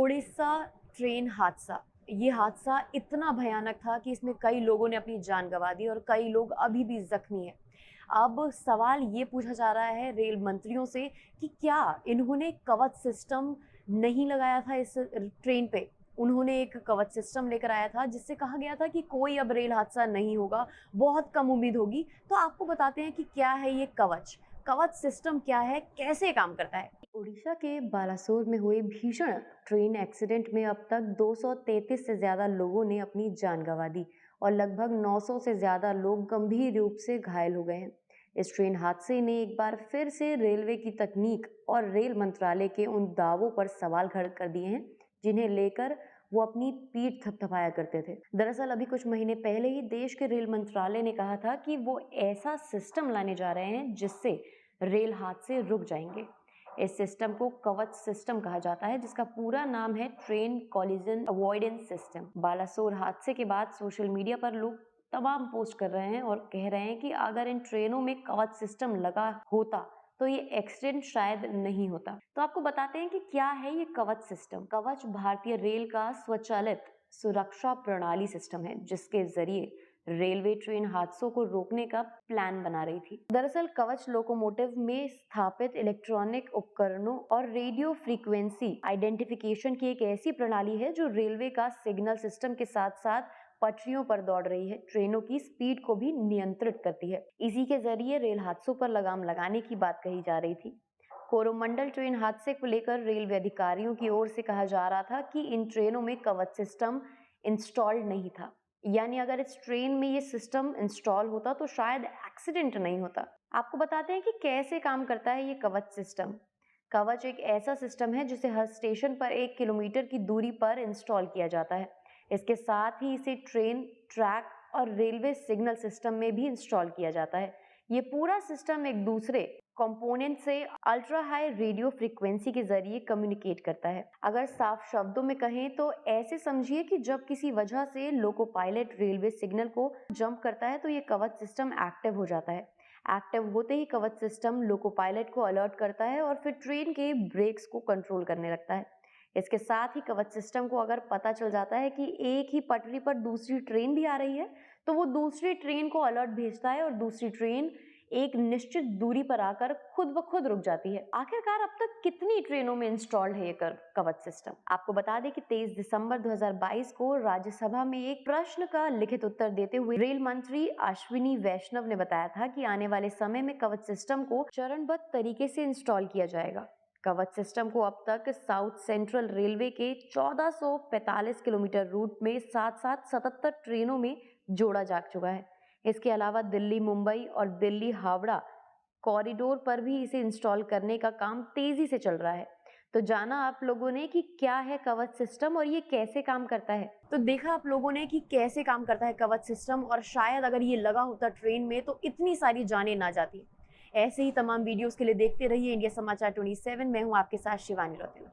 Orissa train हादसा। ये हादसा इतना भयानक था कि इसमें कई लोगों ने अपनी जान गंवा दी और कई लोग अभी भी जख्मी हैं। अब सवाल ये पूछा जा रहा है रेल मंत्रियों से कि क्या इन्होंने कवच सिस्टम नहीं लगाया था इस ट्रेन पे। उन्होंने एक कवच सिस्टम लेकर आया था जिससे कहा गया था कि कोई अब रेल हादसा नहीं होगा, बहुत कम उम्मीद होगी। तो आपको बताते हैं कि क्या है ये कवच, कवच सिस्टम क्या है, कैसे काम करता है। उड़ीसा के बालासोर में हुए भीषण ट्रेन एक्सीडेंट में अब तक 233 से ज्यादा लोगों ने अपनी जान गंवा दी और लगभग 900 से ज्यादा लोग गंभीर रूप से घायल हो गए हैं। इस ट्रेन हादसे ने एक बार फिर से रेलवे की तकनीक और रेल मंत्रालय के उन दावों पर सवाल खड़े कर दिए हैं जिन्हें लेकर वो अपनी पीठ थपथपाया करते थे। दरअसल अभी कुछ महीने पहले ही देश के रेल मंत्रालय ने कहा था कि वो ऐसा सिस्टम लाने जा रहे हैं जिससे रेल हादसे रुक जाएंगे। इस सिस्टम को कवच सिस्टम कहा जाता है, जिसका पूरा नाम है train collision avoidance system. Balasore हादसे के बाद सोशल मीडिया पर लोग तमाम पोस्ट कर रहे हैं और कह रहे हैं कि अगर इन ट्रेनों में कवच सिस्टम लगा होता तो ये एक्सीडेंट शायद नहीं होता। तो आपको बताते हैं कि क्या है ये कवच सिस्टम। कवच भारतीय रेल का स्वचालित सुरक्षा प्रणाली सिस्टम है जिसके जरिए रेलवे ट्रेन हादसों को रोकने का प्लान बना रही थी। दरअसल कवच लोकोमोटिव में स्थापित इलेक्ट्रॉनिक उपकरणों और रेडियो फ्रीक्वेंसी आइडेंटिफिकेशन की एक ऐसी प्रणाली है जो रेलवे का सिग्नल सिस्टम के साथ साथ पटरियों पर दौड़ रही है ट्रेनों की स्पीड को भी नियंत्रित करती है। इसी के जरिए रेल हादसों पर लगाम लगाने की बात कही जा रही थी। कोरोमंडल ट्रेन हादसे को लेकर रेलवे अधिकारियों की ओर से कहा जा रहा था कि इन ट्रेनों में कवच सिस्टम इंस्टॉल्ड नहीं था, यानी अगर इस ट्रेन में ये सिस्टम इंस्टॉल होता तो शायद एक्सीडेंट नहीं होता। आपको बताते हैं कि कैसे काम करता है ये कवच सिस्टम। कवच एक ऐसा सिस्टम है जिसे हर स्टेशन पर 1 किलोमीटर की दूरी पर इंस्टॉल किया जाता है। इसके साथ ही इसे ट्रेन, ट्रैक और रेलवे सिग्नल सिस्टम में भी इंस्टॉल किया जाता है। ये पूरा सिस्टम एक दूसरे कंपोनेंट से अल्ट्रा हाई रेडियो फ्रीक्वेंसी के जरिए कम्युनिकेट करता है। अगर साफ शब्दों में कहें तो ऐसे समझिए कि जब किसी वजह से लोको पायलट रेलवे सिग्नल को जंप करता है तो ये कवच सिस्टम एक्टिव हो जाता है। एक्टिव होते ही कवच सिस्टम लोको पायलट को अलर्ट करता है और फिर ट्रेन के ब्रेक्स को कंट्रोल करने लगता है। इसके साथ ही कवच सिस्टम को अगर पता चल जाता है कि एक ही पटरी पर दूसरी ट्रेन भी आ रही है तो वो दूसरी ट्रेन को अलर्ट भेजता है और दूसरी ट्रेन एक निश्चित दूरी पर आकर खुद ब खुद रुक जाती है। आखिरकार अब तक कितनी ट्रेनों में इंस्टॉल्ड है ये कवच सिस्टम? आपको बता दें कि 23 दिसंबर 2022 को राज्यसभा में एक प्रश्न का लिखित उत्तर देते हुए रेल मंत्री अश्विनी वैष्णव ने बताया था कि आने वाले समय में कवच सिस्टम को चरणबद्ध तरीके से इंस्टॉल किया जाएगा। कवच सिस्टम को अब तक साउथ सेंट्रल रेलवे के 1445 किलोमीटर रूट में साथ साथ 77 ट्रेनों में जोड़ा जा चुका है। इसके अलावा दिल्ली मुंबई और दिल्ली हावड़ा कॉरिडोर पर भी इसे इंस्टॉल करने का काम तेजी से चल रहा है। तो जाना आप लोगों ने कि क्या है कवच सिस्टम और ये कैसे काम करता है। तो देखा आप लोगों ने कि कैसे काम करता है कवच सिस्टम, और शायद अगर ये लगा होता ट्रेन में तो इतनी सारी जानें ना जाती। ऐसे ही तमाम वीडियोस के लिए देखते रहिए इंडिया समाचार 27। मैं हूं आपके साथ शिवानी रौतेला।